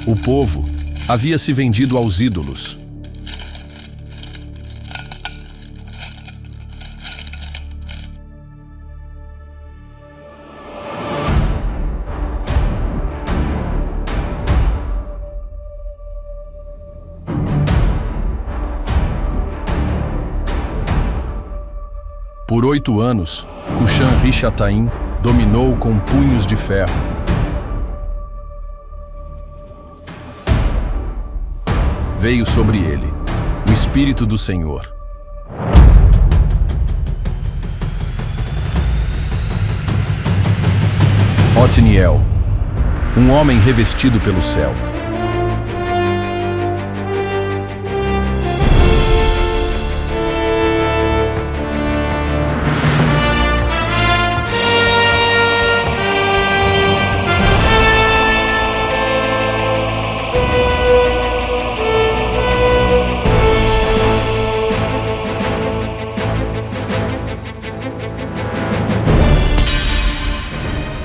O povo havia se vendido aos ídolos. Por 8 anos, Cushan-Rishathaim dominou com punhos de ferro. Veio sobre ele o Espírito do Senhor. Otniel, um homem revestido pelo céu.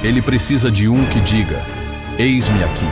Ele precisa de um que diga: eis-me aqui.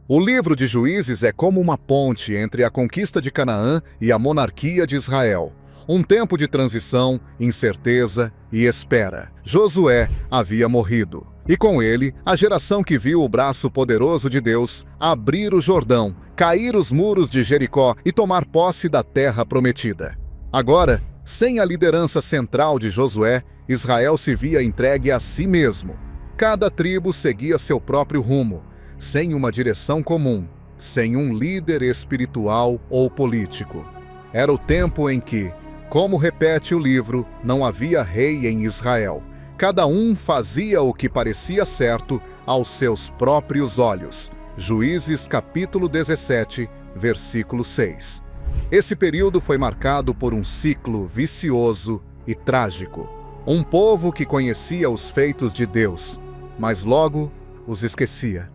O livro de Juízes é como uma ponte entre a conquista de Canaã e a monarquia de Israel. Um tempo de transição, incerteza e espera. Josué havia morrido. E com ele, a geração que viu o braço poderoso de Deus abrir o Jordão, cair os muros de Jericó e tomar posse da terra prometida. Agora, sem a liderança central de Josué, Israel se via entregue a si mesmo. Cada tribo seguia seu próprio rumo, sem uma direção comum, sem um líder espiritual ou político. Era o tempo em que, como repete o livro, não havia rei em Israel. Cada um fazia o que parecia certo aos seus próprios olhos. Juízes capítulo 17, versículo 6. Esse período foi marcado por um ciclo vicioso e trágico. Um povo que conhecia os feitos de Deus, mas logo os esquecia.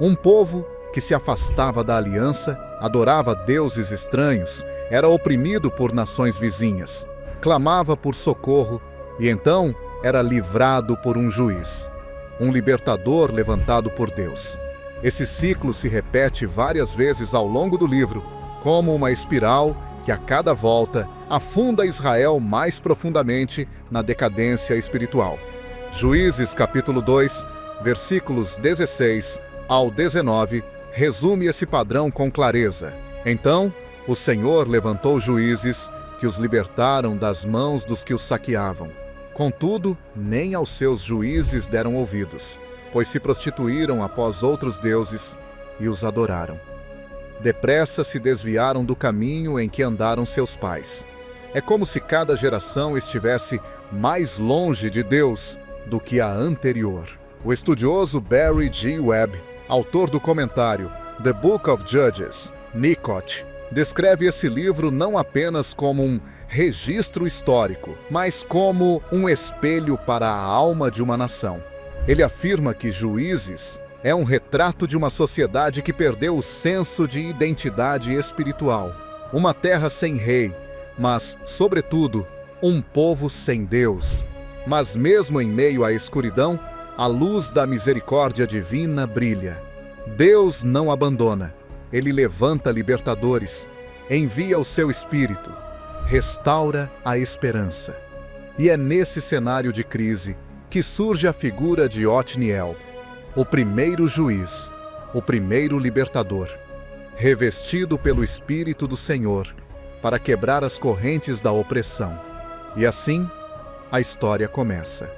Um povo que se afastava da aliança, adorava deuses estranhos, era oprimido por nações vizinhas, clamava por socorro e então era livrado por um juiz, um libertador levantado por Deus. Esse ciclo se repete várias vezes ao longo do livro, como uma espiral que a cada volta afunda Israel mais profundamente na decadência espiritual. Juízes capítulo 2, versículos 16 ao 19, resume esse padrão com clareza. Então, o Senhor levantou juízes que os libertaram das mãos dos que os saqueavam. Contudo, nem aos seus juízes deram ouvidos, pois se prostituíram após outros deuses e os adoraram. Depressa se desviaram do caminho em que andaram seus pais. É como se cada geração estivesse mais longe de Deus do que a anterior. O estudioso Barry G. Webb, autor do comentário The Book of Judges, Nicot, descreve esse livro não apenas como um registro histórico, mas como um espelho para a alma de uma nação. Ele afirma que Juízes é um retrato de uma sociedade que perdeu o senso de identidade espiritual. Uma terra sem rei, mas, sobretudo, um povo sem Deus. Mas mesmo em meio à escuridão, a luz da misericórdia divina brilha. Deus não abandona. Ele levanta libertadores, envia o seu Espírito, restaura a esperança. E é nesse cenário de crise que surge a figura de Otniel, o primeiro juiz, o primeiro libertador, revestido pelo Espírito do Senhor para quebrar as correntes da opressão. E assim, a história começa.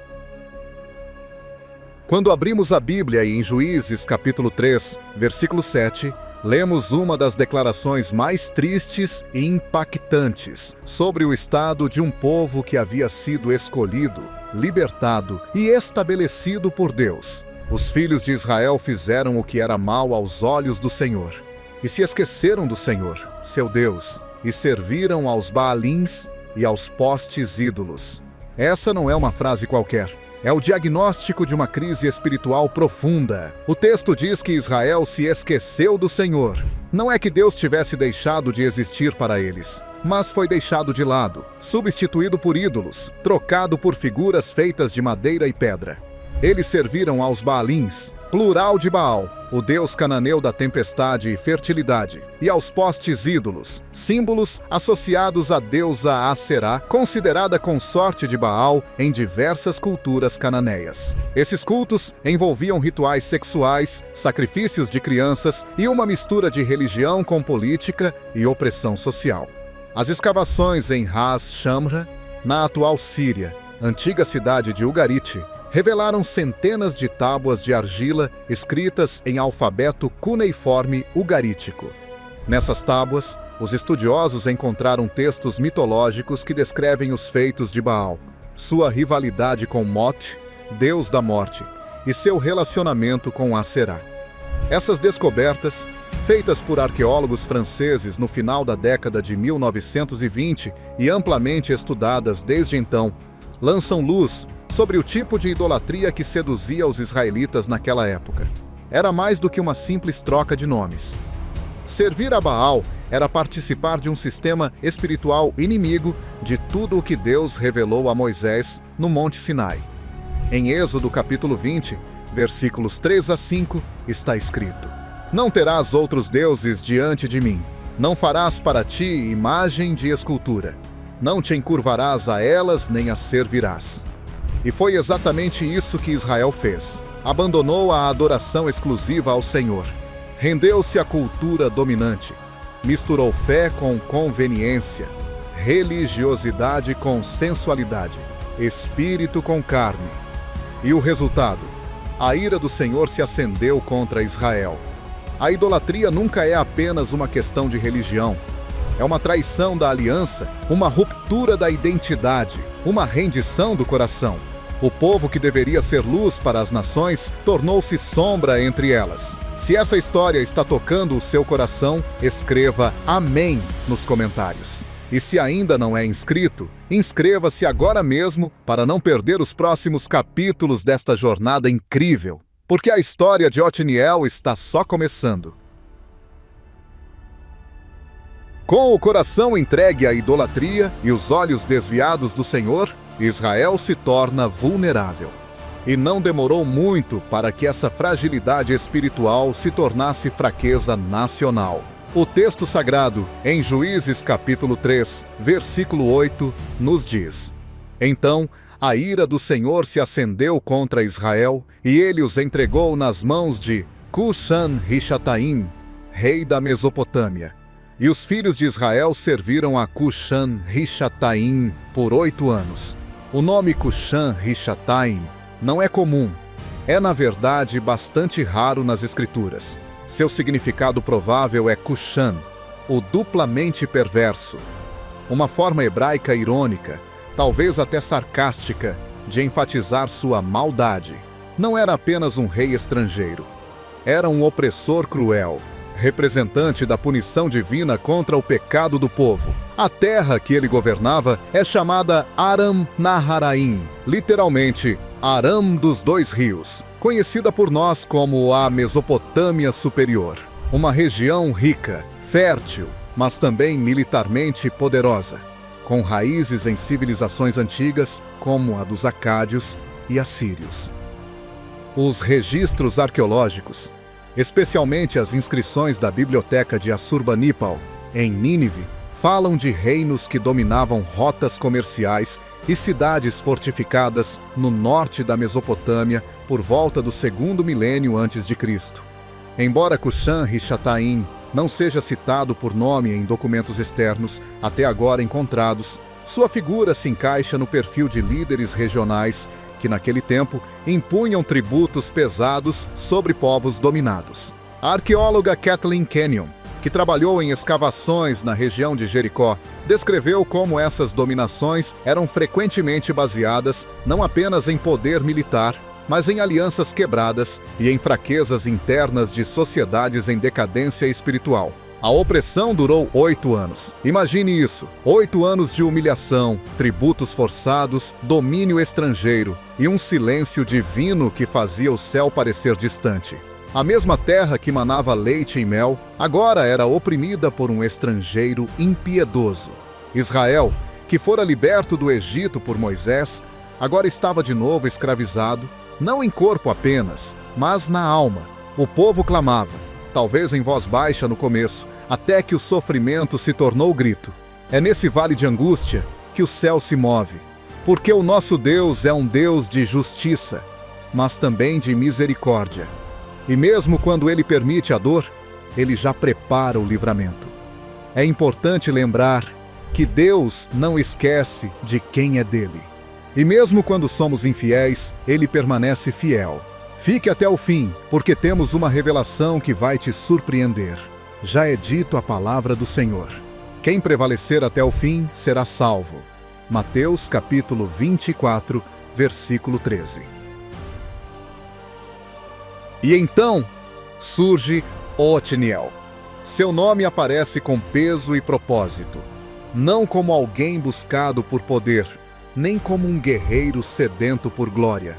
Quando abrimos a Bíblia em Juízes capítulo 3, versículo 7, lemos uma das declarações mais tristes e impactantes sobre o estado de um povo que havia sido escolhido, libertado e estabelecido por Deus. Os filhos de Israel fizeram o que era mal aos olhos do Senhor e se esqueceram do Senhor, seu Deus, e serviram aos Baalins e aos postes ídolos. Essa não é uma frase qualquer. É o diagnóstico de uma crise espiritual profunda. O texto diz que Israel se esqueceu do Senhor. Não é que Deus tivesse deixado de existir para eles, mas foi deixado de lado, substituído por ídolos, trocado por figuras feitas de madeira e pedra. Eles serviram aos Baalins, plural de Baal, o deus cananeu da tempestade e fertilidade, e aos postes ídolos, símbolos associados à deusa Aserá, considerada consorte de Baal em diversas culturas cananeias. Esses cultos envolviam rituais sexuais, sacrifícios de crianças e uma mistura de religião com política e opressão social. As escavações em Ras Shamra, na atual Síria, antiga cidade de Ugarit, revelaram centenas de tábuas de argila escritas em alfabeto cuneiforme ugarítico. Nessas tábuas, os estudiosos encontraram textos mitológicos que descrevem os feitos de Baal, sua rivalidade com Mot, deus da morte, e seu relacionamento com Aserá. Essas descobertas, feitas por arqueólogos franceses no final da década de 1920 e amplamente estudadas desde então, lançam luz sobre o tipo de idolatria que seduzia os israelitas naquela época. Era mais do que uma simples troca de nomes. Servir a Baal era participar de um sistema espiritual inimigo de tudo o que Deus revelou a Moisés no Monte Sinai. Em Êxodo capítulo 20, versículos 3 a 5, está escrito: Não terás outros deuses diante de mim. Não farás para ti imagem de escultura. Não te encurvarás a elas nem as servirás. E foi exatamente isso que Israel fez. Abandonou a adoração exclusiva ao Senhor. Rendeu-se à cultura dominante. Misturou fé com conveniência, religiosidade com sensualidade, espírito com carne. E o resultado? A ira do Senhor se acendeu contra Israel. A idolatria nunca é apenas uma questão de religião. É uma traição da aliança, uma ruptura da identidade, uma rendição do coração. O povo que deveria ser luz para as nações tornou-se sombra entre elas. Se essa história está tocando o seu coração, escreva Amém nos comentários. E se ainda não é inscrito, inscreva-se agora mesmo para não perder os próximos capítulos desta jornada incrível, porque a história de Otniel está só começando. Com o coração entregue à idolatria e os olhos desviados do Senhor, Israel se torna vulnerável. E não demorou muito para que essa fragilidade espiritual se tornasse fraqueza nacional. O texto sagrado, em Juízes capítulo 3, versículo 8, nos diz: Então a ira do Senhor se acendeu contra Israel, e ele os entregou nas mãos de Cushan-Rishathaim, rei da Mesopotâmia. E os filhos de Israel serviram a Cushan-Rishathaim por 8 anos. O nome Cushan-Rishathaim não é comum. É, na verdade, bastante raro nas Escrituras. Seu significado provável é Cushan, o duplamente perverso. Uma forma hebraica irônica, talvez até sarcástica, de enfatizar sua maldade. Não era apenas um rei estrangeiro. Era um opressor cruel, representante da punição divina contra o pecado do povo. A terra que ele governava é chamada Aram Naharaim, literalmente Aram dos Dois Rios, conhecida por nós como a Mesopotâmia Superior. Uma região rica, fértil, mas também militarmente poderosa, com raízes em civilizações antigas como a dos acádios e assírios. Os registros arqueológicos, especialmente as inscrições da Biblioteca de Assurbanipal, em Nínive, falam de reinos que dominavam rotas comerciais e cidades fortificadas no norte da Mesopotâmia por volta do 2º milênio antes de Cristo. Embora Cushan-Rishathaim não seja citado por nome em documentos externos até agora encontrados, sua figura se encaixa no perfil de líderes regionais que naquele tempo impunham tributos pesados sobre povos dominados. A arqueóloga Kathleen Kenyon, que trabalhou em escavações na região de Jericó, descreveu como essas dominações eram frequentemente baseadas não apenas em poder militar, mas em alianças quebradas e em fraquezas internas de sociedades em decadência espiritual. A opressão durou 8 anos. Imagine isso: 8 anos de humilhação, tributos forçados, domínio estrangeiro e um silêncio divino que fazia o céu parecer distante. A mesma terra que manava leite e mel, agora era oprimida por um estrangeiro impiedoso. Israel, que fora liberto do Egito por Moisés, agora estava de novo escravizado, não em corpo apenas, mas na alma. O povo clamava, talvez em voz baixa no começo, até que o sofrimento se tornou grito. É nesse vale de angústia que o céu se move, porque o nosso Deus é um Deus de justiça, mas também de misericórdia. E mesmo quando Ele permite a dor, Ele já prepara o livramento. É importante lembrar que Deus não esquece de quem é dele. E mesmo quando somos infiéis, Ele permanece fiel. Fique até o fim, porque temos uma revelação que vai te surpreender. Já é dito a palavra do Senhor: quem prevalecer até o fim será salvo. Mateus capítulo 24, versículo 13. E então surge Otniel. Seu nome aparece com peso e propósito, não como alguém buscado por poder, nem como um guerreiro sedento por glória,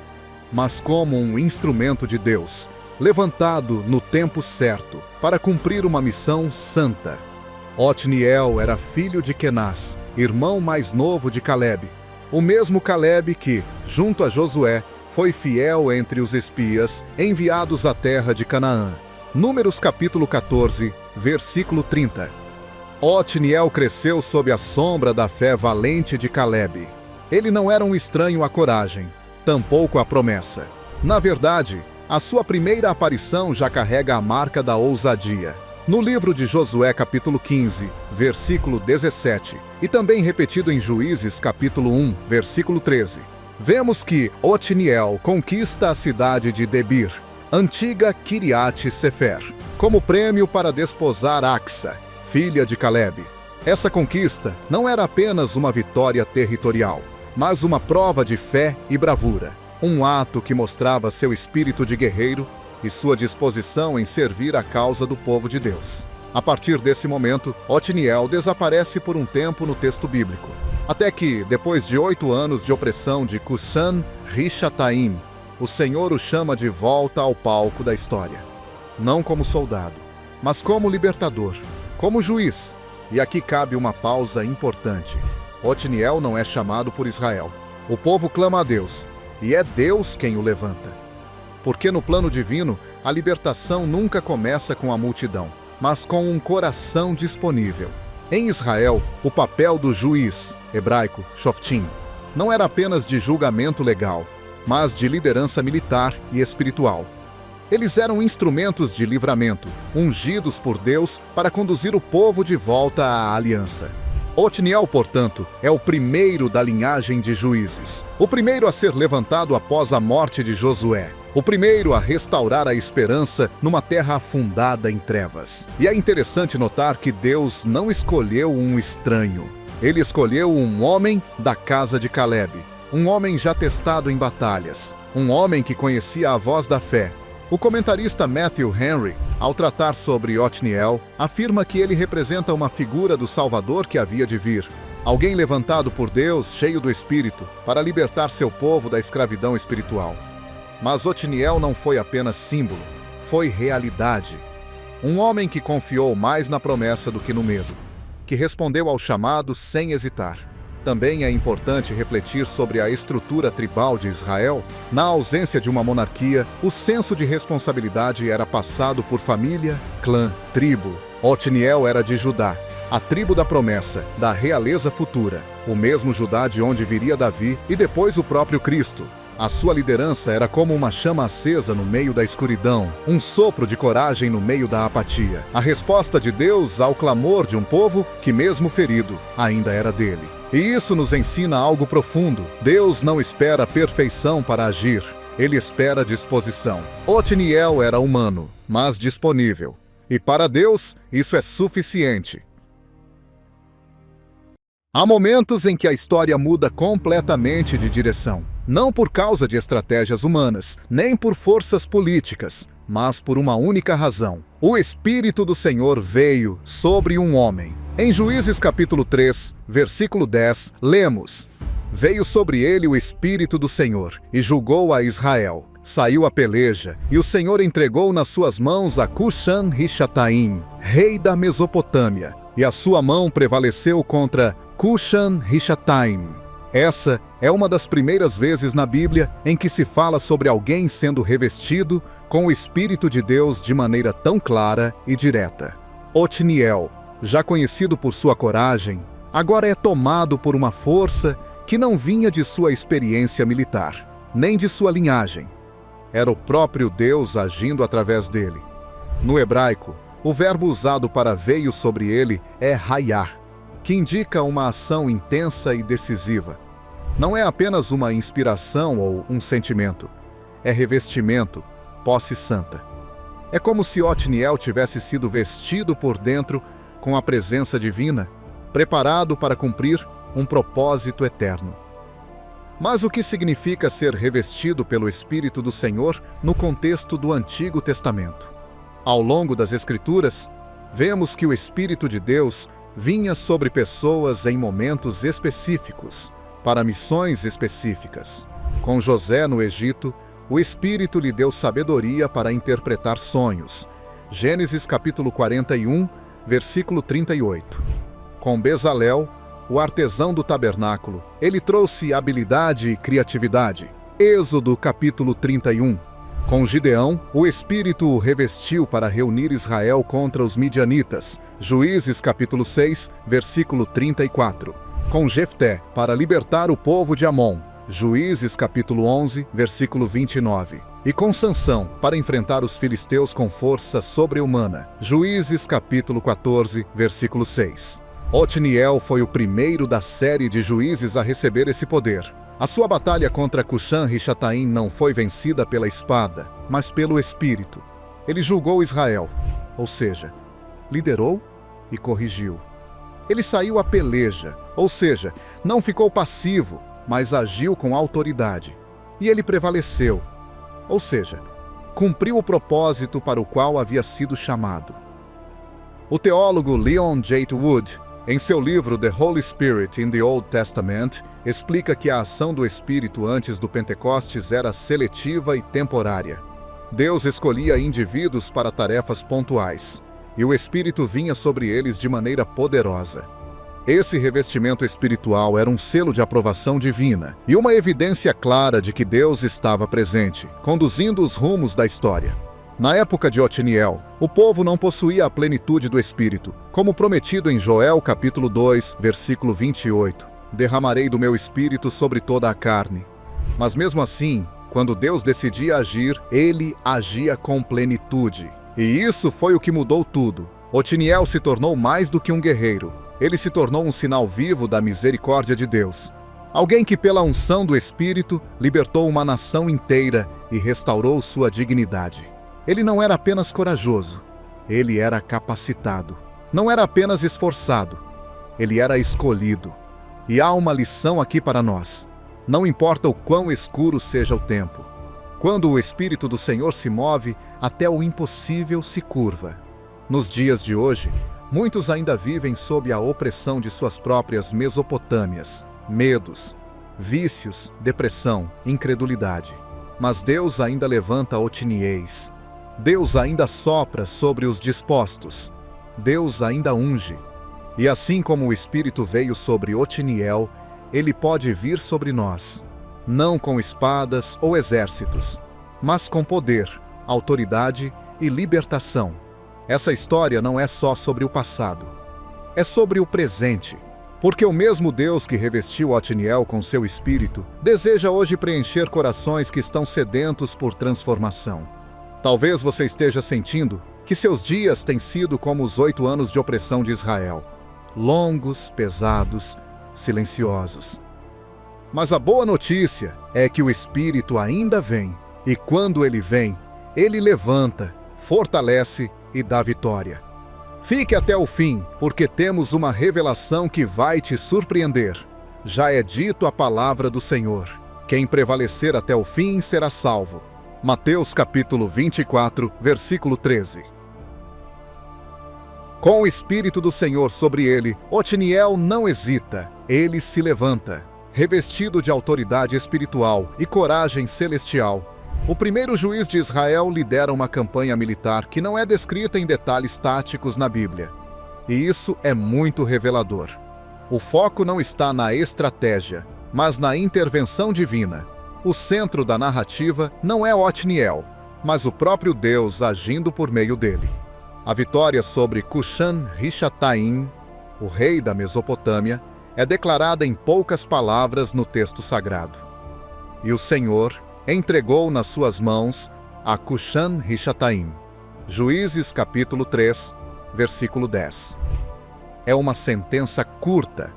mas como um instrumento de Deus, levantado no tempo certo para cumprir uma missão santa. Otniel era filho de Kenaz, irmão mais novo de Caleb, o mesmo Caleb que, junto a Josué, foi fiel entre os espias enviados à terra de Canaã. Números capítulo 14, versículo 30. Otniel cresceu sob a sombra da fé valente de Caleb. Ele não era um estranho à coragem, tampouco à promessa. Na verdade, a sua primeira aparição já carrega a marca da ousadia. No livro de Josué capítulo 15, versículo 17, e também repetido em Juízes capítulo 1, versículo 13, vemos que Otniel conquista a cidade de Debir, antiga Kiriat Sefer, como prêmio para desposar Axa, filha de Caleb. Essa conquista não era apenas uma vitória territorial, mas uma prova de fé e bravura, um ato que mostrava seu espírito de guerreiro e sua disposição em servir a causa do povo de Deus. A partir desse momento, Otniel desaparece por um tempo no texto bíblico, até que, depois de 8 anos de opressão de Cushan-Rishathaim, o Senhor o chama de volta ao palco da história. Não como soldado, mas como libertador, como juiz. E aqui cabe uma pausa importante. Otniel não é chamado por Israel. O povo clama a Deus, e é Deus quem o levanta. Porque no plano divino, a libertação nunca começa com a multidão, mas com um coração disponível. Em Israel, o papel do juiz, hebraico, shoftim, não era apenas de julgamento legal, mas de liderança militar e espiritual. Eles eram instrumentos de livramento, ungidos por Deus para conduzir o povo de volta à aliança. Otniel, portanto, é o primeiro da linhagem de juízes, o primeiro a ser levantado após a morte de Josué, o primeiro a restaurar a esperança numa terra afundada em trevas. E é interessante notar que Deus não escolheu um estranho. Ele escolheu um homem da casa de Caleb, um homem já testado em batalhas, um homem que conhecia a voz da fé. O comentarista Matthew Henry, ao tratar sobre Otniel, afirma que ele representa uma figura do Salvador que havia de vir, alguém levantado por Deus, cheio do Espírito, para libertar seu povo da escravidão espiritual. Mas Otniel não foi apenas símbolo, foi realidade. Um homem que confiou mais na promessa do que no medo, que respondeu ao chamado sem hesitar. Também é importante refletir sobre a estrutura tribal de Israel. Na ausência de uma monarquia, o senso de responsabilidade era passado por família, clã, tribo. Otniel era de Judá, a tribo da promessa, da realeza futura, o mesmo Judá de onde viria Davi e depois o próprio Cristo. A sua liderança era como uma chama acesa no meio da escuridão, um sopro de coragem no meio da apatia. A resposta de Deus ao clamor de um povo que, mesmo ferido, ainda era dele. E isso nos ensina algo profundo. Deus não espera perfeição para agir, Ele espera disposição. Otniel era humano, mas disponível. E para Deus, isso é suficiente. Há momentos em que a história muda completamente de direção. Não por causa de estratégias humanas, nem por forças políticas, mas por uma única razão. O Espírito do Senhor veio sobre um homem. Em Juízes capítulo 3, versículo 10, lemos: Veio sobre ele o Espírito do Senhor, e julgou a Israel. Saiu a peleja, e o Senhor entregou nas suas mãos a Cushan-Rishathaim, rei da Mesopotâmia, e a sua mão prevaleceu contra Cushan-Rishathaim. Essa é uma das primeiras vezes na Bíblia em que se fala sobre alguém sendo revestido com o Espírito de Deus de maneira tão clara e direta. Otniel, já conhecido por sua coragem, agora é tomado por uma força que não vinha de sua experiência militar, nem de sua linhagem. Era o próprio Deus agindo através dele. No hebraico, o verbo usado para veio sobre ele é hayah, que indica uma ação intensa e decisiva. Não é apenas uma inspiração ou um sentimento. É revestimento, posse santa. É como se Otniel tivesse sido vestido por dentro com a presença divina, preparado para cumprir um propósito eterno. Mas o que significa ser revestido pelo Espírito do Senhor no contexto do Antigo Testamento? Ao longo das Escrituras, vemos que o Espírito de Deus vinha sobre pessoas em momentos específicos, para missões específicas. Com José no Egito, o Espírito lhe deu sabedoria para interpretar sonhos. Gênesis capítulo 41, versículo 38. Com Bezalel, o artesão do tabernáculo, ele trouxe habilidade e criatividade. Êxodo capítulo 31. Com Gideão, o Espírito o revestiu para reunir Israel contra os midianitas. Juízes capítulo 6, versículo 34. Com Jefté, para libertar o povo de Amon. Juízes capítulo 11, versículo 29. E com Sansão, para enfrentar os filisteus com força sobre-humana. Juízes capítulo 14, versículo 6. Otniel foi o primeiro da série de juízes a receber esse poder. A sua batalha contra Cushan-Rishathaim não foi vencida pela espada, mas pelo Espírito. Ele julgou Israel, ou seja, liderou e corrigiu. Ele saiu à peleja, ou seja, não ficou passivo, mas agiu com autoridade. E ele prevaleceu, ou seja, cumpriu o propósito para o qual havia sido chamado. O teólogo Leon J. Wood, em seu livro The Holy Spirit in the Old Testament, explica que a ação do Espírito antes do Pentecostes era seletiva e temporária. Deus escolhia indivíduos para tarefas pontuais, e o Espírito vinha sobre eles de maneira poderosa. Esse revestimento espiritual era um selo de aprovação divina e uma evidência clara de que Deus estava presente, conduzindo os rumos da história. Na época de Otniel, o povo não possuía a plenitude do Espírito, como prometido em Joel capítulo 2, versículo 28. Derramarei do meu Espírito sobre toda a carne. Mas mesmo assim, quando Deus decidia agir, ele agia com plenitude. E isso foi o que mudou tudo. Otniel se tornou mais do que um guerreiro. Ele se tornou um sinal vivo da misericórdia de Deus. Alguém que, pela unção do Espírito, libertou uma nação inteira e restaurou sua dignidade. Ele não era apenas corajoso, ele era capacitado. Não era apenas esforçado, ele era escolhido. E há uma lição aqui para nós. Não importa o quão escuro seja o tempo. Quando o Espírito do Senhor se move, até o impossível se curva. Nos dias de hoje, muitos ainda vivem sob a opressão de suas próprias Mesopotâmias, medos, vícios, depressão, incredulidade. Mas Deus ainda levanta Otniéis. Deus ainda sopra sobre os dispostos. Deus ainda unge. E assim como o Espírito veio sobre Otniel, ele pode vir sobre nós, não com espadas ou exércitos, mas com poder, autoridade e libertação. Essa história não é só sobre o passado, é sobre o presente, porque o mesmo Deus que revestiu Otniel com seu Espírito deseja hoje preencher corações que estão sedentos por transformação. Talvez você esteja sentindo que seus dias têm sido como os 8 anos de opressão de Israel, longos, pesados, silenciosos. Mas a boa notícia é que o Espírito ainda vem, e quando ele vem, ele levanta, fortalece e dá vitória. Fique até o fim, porque temos uma revelação que vai te surpreender. Já é dito a palavra do Senhor: quem prevalecer até o fim será salvo. Mateus capítulo 24, versículo 13. Com o Espírito do Senhor sobre ele, Otiniel não hesita, ele se levanta, revestido de autoridade espiritual e coragem celestial. O primeiro juiz de Israel lidera uma campanha militar que não é descrita em detalhes táticos na Bíblia. E isso é muito revelador. O foco não está na estratégia, mas na intervenção divina. O centro da narrativa não é Otiniel, mas o próprio Deus agindo por meio dele. A vitória sobre Cushan-Rishathaim, o rei da Mesopotâmia, é declarada em poucas palavras no texto sagrado. E o Senhor entregou nas suas mãos a Cushan-Rishathaim. Juízes capítulo 3, versículo 10. É uma sentença curta,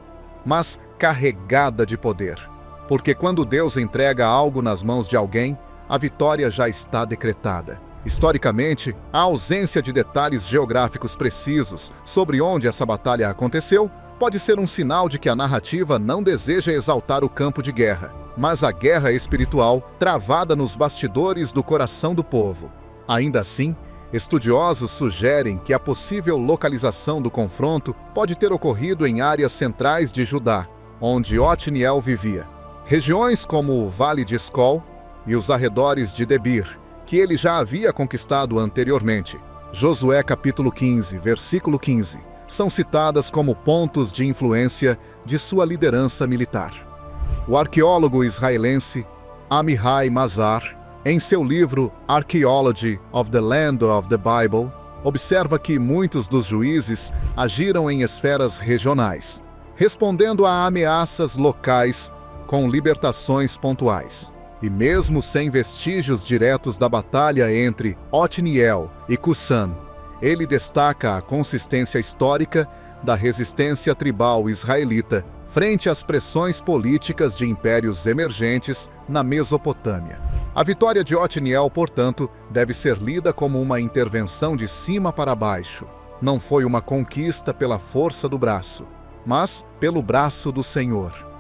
mas carregada de poder. Porque quando Deus entrega algo nas mãos de alguém, a vitória já está decretada. Historicamente, a ausência de detalhes geográficos precisos sobre onde essa batalha aconteceu pode ser um sinal de que a narrativa não deseja exaltar o campo de guerra, mas a guerra espiritual travada nos bastidores do coração do povo. Ainda assim, estudiosos sugerem que a possível localização do confronto pode ter ocorrido em áreas centrais de Judá, onde Otiniel vivia. Regiões como o Vale de Escol e os arredores de Debir, que ele já havia conquistado anteriormente. Josué capítulo 15, versículo 15, são citadas como pontos de influência de sua liderança militar. O arqueólogo israelense Amihai Mazar, em seu livro Archaeology of the Land of the Bible, observa que muitos dos juízes agiram em esferas regionais, respondendo a ameaças locais com libertações pontuais. E mesmo sem vestígios diretos da batalha entre Otiniel e Cushan, ele destaca a consistência histórica da resistência tribal israelita frente às pressões políticas de impérios emergentes na Mesopotâmia. A vitória de Otiniel, portanto, deve ser lida como uma intervenção de cima para baixo. Não foi uma conquista pela força do braço, mas pelo braço do Senhor.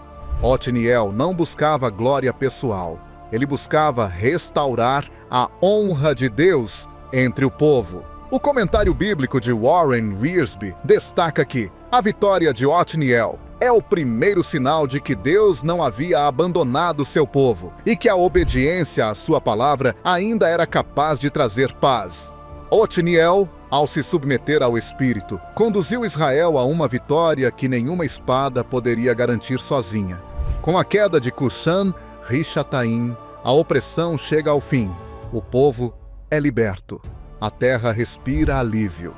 Otiniel não buscava glória pessoal. Ele buscava restaurar a honra de Deus entre o povo. O comentário bíblico de Warren Wiersbe destaca que a vitória de Otiniel é o primeiro sinal de que Deus não havia abandonado seu povo e que a obediência à sua palavra ainda era capaz de trazer paz. Otiniel, ao se submeter ao Espírito, conduziu Israel a uma vitória que nenhuma espada poderia garantir sozinha. Com a queda de Cushan-Rishathaim, a opressão chega ao fim. O povo é liberto. A terra respira alívio.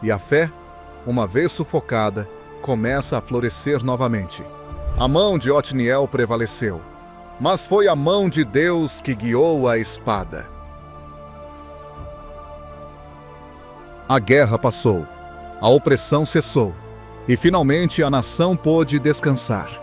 E a fé, uma vez sufocada, começa a florescer novamente. A mão de Otiniel prevaleceu, mas foi a mão de Deus que guiou a espada. A guerra passou, a opressão cessou, e finalmente a nação pôde descansar.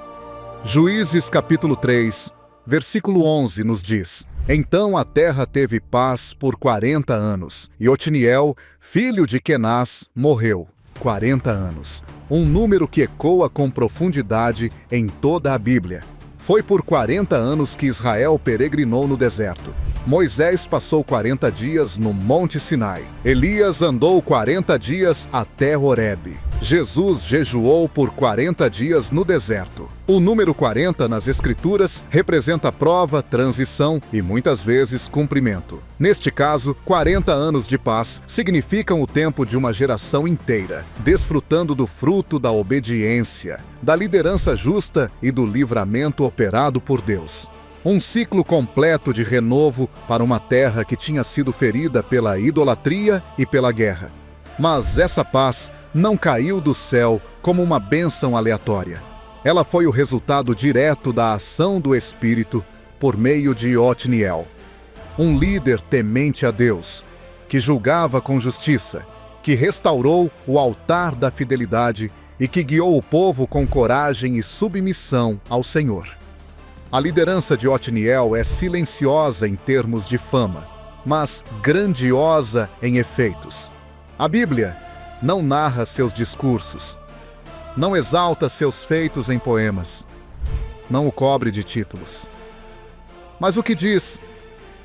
Juízes capítulo 3, versículo 11 nos diz: Então a terra teve paz por 40 anos, e Otiniel, filho de Kenaz, morreu. 40 anos, um número que ecoa com profundidade em toda a Bíblia. Foi por 40 anos que Israel peregrinou no deserto. Moisés passou 40 dias no Monte Sinai. Elias andou 40 dias até Horebe. Jesus jejuou por 40 dias no deserto. O número 40 nas Escrituras representa prova, transição e muitas vezes cumprimento. Neste caso, 40 anos de paz significam o tempo de uma geração inteira, desfrutando do fruto da obediência, da liderança justa e do livramento operado por Deus. Um ciclo completo de renovo para uma terra que tinha sido ferida pela idolatria e pela guerra. Mas essa paz não caiu do céu como uma bênção aleatória. Ela foi o resultado direto da ação do Espírito por meio de Otiniel, um líder temente a Deus, que julgava com justiça, que restaurou o altar da fidelidade e que guiou o povo com coragem e submissão ao Senhor. A liderança de Otiniel é silenciosa em termos de fama, mas grandiosa em efeitos. A Bíblia não narra seus discursos, não exalta seus feitos em poemas, não o cobre de títulos. Mas o que diz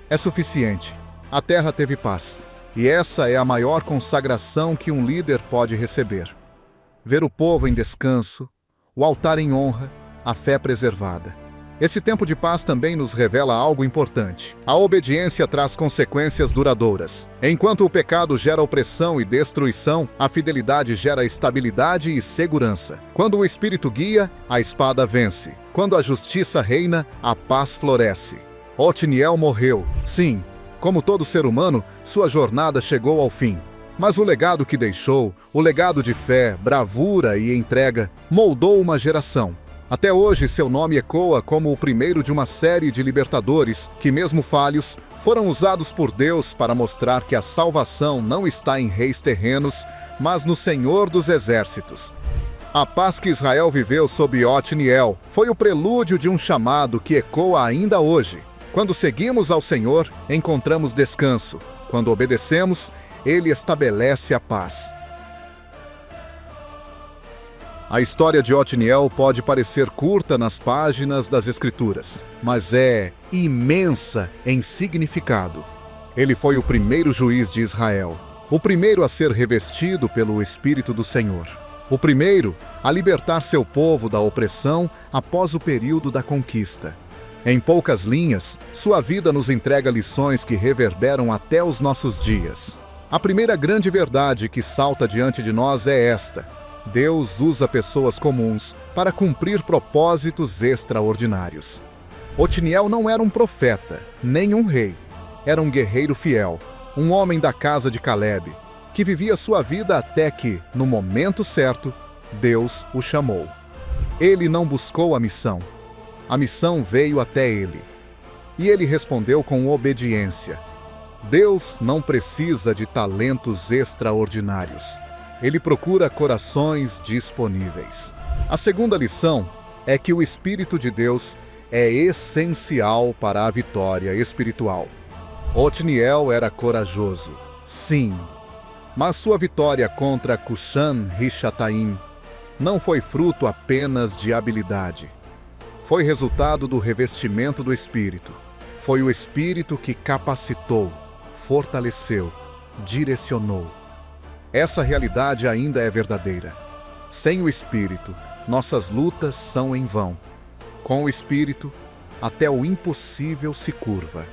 é suficiente. A terra teve paz. E essa é a maior consagração que um líder pode receber. Ver o povo em descanso, o altar em honra, a fé preservada. Esse tempo de paz também nos revela algo importante. A obediência traz consequências duradouras. Enquanto o pecado gera opressão e destruição, a fidelidade gera estabilidade e segurança. Quando o Espírito guia, a espada vence. Quando a justiça reina, a paz floresce. Otniel morreu. Sim, como todo ser humano, sua jornada chegou ao fim. Mas o legado que deixou, o legado de fé, bravura e entrega, moldou uma geração. Até hoje, seu nome ecoa como o primeiro de uma série de libertadores que, mesmo falhos, foram usados por Deus para mostrar que a salvação não está em reis terrenos, mas no Senhor dos Exércitos. A paz que Israel viveu sob Otniel foi o prelúdio de um chamado que ecoa ainda hoje. Quando seguimos ao Senhor, encontramos descanso. Quando obedecemos, Ele estabelece a paz. A história de Otniel pode parecer curta nas páginas das Escrituras, mas é imensa em significado. Ele foi o primeiro juiz de Israel, o primeiro a ser revestido pelo Espírito do Senhor, o primeiro a libertar seu povo da opressão após o período da conquista. Em poucas linhas, sua vida nos entrega lições que reverberam até os nossos dias. A primeira grande verdade que salta diante de nós é esta: Deus usa pessoas comuns para cumprir propósitos extraordinários. Otniel não era um profeta, nem um rei. Era um guerreiro fiel, um homem da casa de Caleb, que vivia sua vida até que, no momento certo, Deus o chamou. Ele não buscou a missão veio até ele. E ele respondeu com obediência. Deus não precisa de talentos extraordinários. Ele procura corações disponíveis. A segunda lição é que o Espírito de Deus é essencial para a vitória espiritual. Otniel era corajoso, sim, mas sua vitória contra Cushan-Rishathaim não foi fruto apenas de habilidade. Foi resultado do revestimento do Espírito. Foi o Espírito que capacitou, fortaleceu, direcionou. Essa realidade ainda é verdadeira. Sem o Espírito, nossas lutas são em vão. Com o Espírito, até o impossível se curva.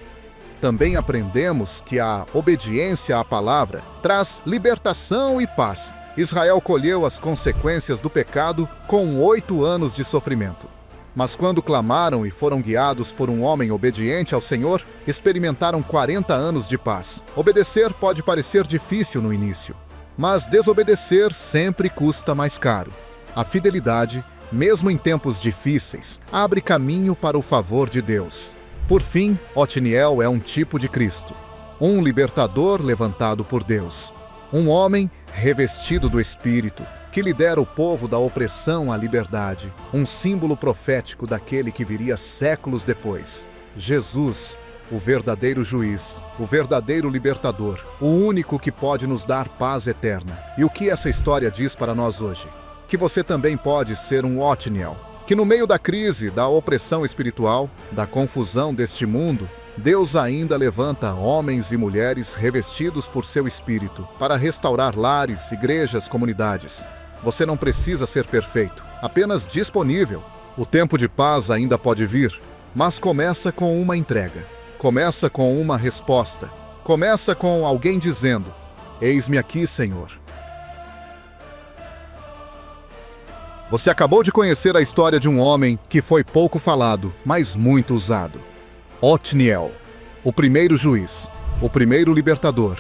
Também aprendemos que a obediência à palavra traz libertação e paz. Israel colheu as consequências do pecado com 8 anos de sofrimento. Mas quando clamaram e foram guiados por um homem obediente ao Senhor, experimentaram 40 anos de paz. Obedecer pode parecer difícil no início, mas desobedecer sempre custa mais caro. A fidelidade, mesmo em tempos difíceis, abre caminho para o favor de Deus. Por fim, Otniel é um tipo de Cristo, um libertador levantado por Deus, um homem revestido do Espírito, que lidera o povo da opressão à liberdade, um símbolo profético daquele que viria séculos depois. Jesus, o verdadeiro juiz, o verdadeiro libertador, o único que pode nos dar paz eterna. E o que essa história diz para nós hoje? Que você também pode ser um Otniel, que no meio da crise, da opressão espiritual, da confusão deste mundo, Deus ainda levanta homens e mulheres revestidos por seu Espírito para restaurar lares, igrejas, comunidades. Você não precisa ser perfeito, apenas disponível. O tempo de paz ainda pode vir, mas começa com uma entrega. Começa com uma resposta. Começa com alguém dizendo: "Eis-me aqui, Senhor." Você acabou de conhecer a história de um homem que foi pouco falado, mas muito usado. Otniel, o primeiro juiz, o primeiro libertador.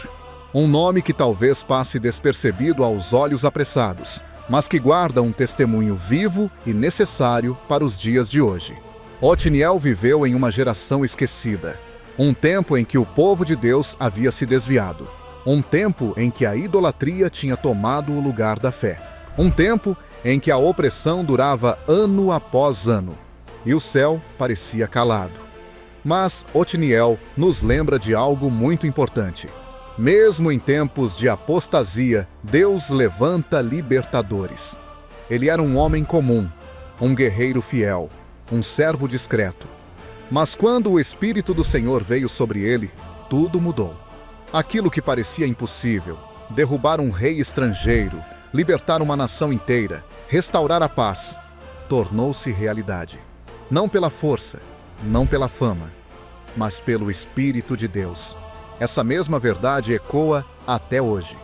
Um nome que talvez passe despercebido aos olhos apressados, mas que guarda um testemunho vivo e necessário para os dias de hoje. Otniel viveu em uma geração esquecida, um tempo em que o povo de Deus havia se desviado, um tempo em que a idolatria tinha tomado o lugar da fé, um tempo em que a opressão durava ano após ano, e o céu parecia calado. Mas Otniel nos lembra de algo muito importante. Mesmo em tempos de apostasia, Deus levanta libertadores. Ele era um homem comum, um guerreiro fiel, um servo discreto. Mas quando o Espírito do Senhor veio sobre ele, tudo mudou. Aquilo que parecia impossível, derrubar um rei estrangeiro, libertar uma nação inteira, restaurar a paz, tornou-se realidade. Não pela força, não pela fama, mas pelo Espírito de Deus. Essa mesma verdade ecoa até hoje.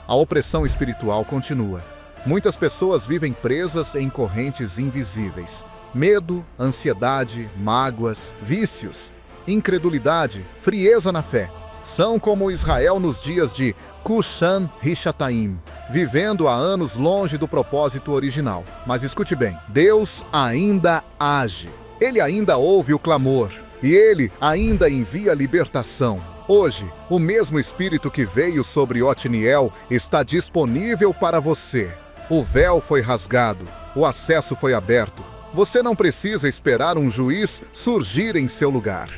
A opressão espiritual continua. Muitas pessoas vivem presas em correntes invisíveis. Medo, ansiedade, mágoas, vícios, incredulidade, frieza na fé. São como Israel nos dias de Cushan-Rishataim, vivendo há anos longe do propósito original. Mas escute bem, Deus ainda age. Ele ainda ouve o clamor e Ele ainda envia libertação. Hoje, o mesmo Espírito que veio sobre Otniel está disponível para você. O véu foi rasgado, o acesso foi aberto. Você não precisa esperar um juiz surgir em seu lugar.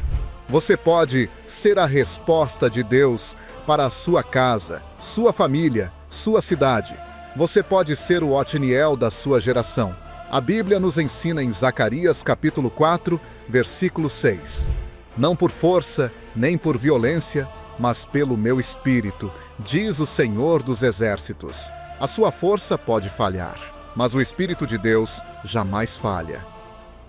Você pode ser a resposta de Deus para a sua casa, sua família, sua cidade. Você pode ser o Otniel da sua geração. A Bíblia nos ensina em Zacarias capítulo 4, versículo 6. Não por força, nem por violência, mas pelo meu Espírito, diz o Senhor dos Exércitos. A sua força pode falhar, mas o Espírito de Deus jamais falha.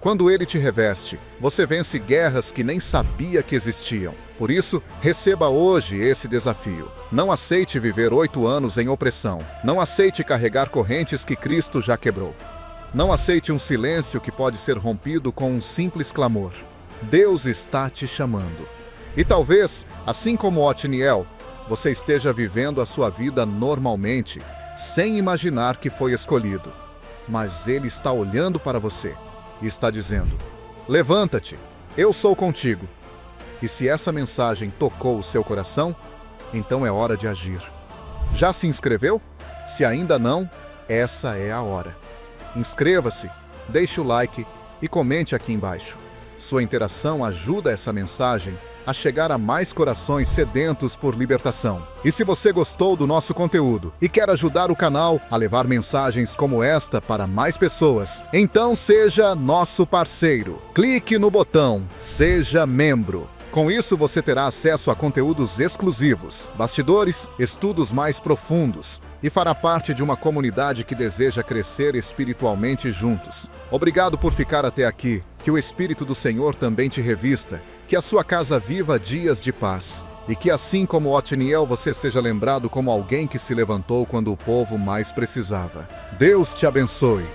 Quando Ele te reveste, você vence guerras que nem sabia que existiam. Por isso, receba hoje esse desafio. Não aceite viver 8 anos em opressão. Não aceite carregar correntes que Cristo já quebrou. Não aceite um silêncio que pode ser rompido com um simples clamor. Deus está te chamando. E talvez, assim como Otniel, você esteja vivendo a sua vida normalmente, sem imaginar que foi escolhido. Mas Ele está olhando para você e está dizendo: levanta-te, eu sou contigo. E se essa mensagem tocou o seu coração, então é hora de agir. Já se inscreveu? Se ainda não, essa é a hora. Inscreva-se, deixe o like e comente aqui embaixo. Sua interação ajuda essa mensagem a chegar a mais corações sedentos por libertação. E se você gostou do nosso conteúdo e quer ajudar o canal a levar mensagens como esta para mais pessoas, então seja nosso parceiro. Clique no botão Seja Membro. Com isso, você terá acesso a conteúdos exclusivos, bastidores, estudos mais profundos e fará parte de uma comunidade que deseja crescer espiritualmente juntos. Obrigado por ficar até aqui. Que o Espírito do Senhor também te revista, que a sua casa viva dias de paz e que, assim como Otniel, você seja lembrado como alguém que se levantou quando o povo mais precisava. Deus te abençoe.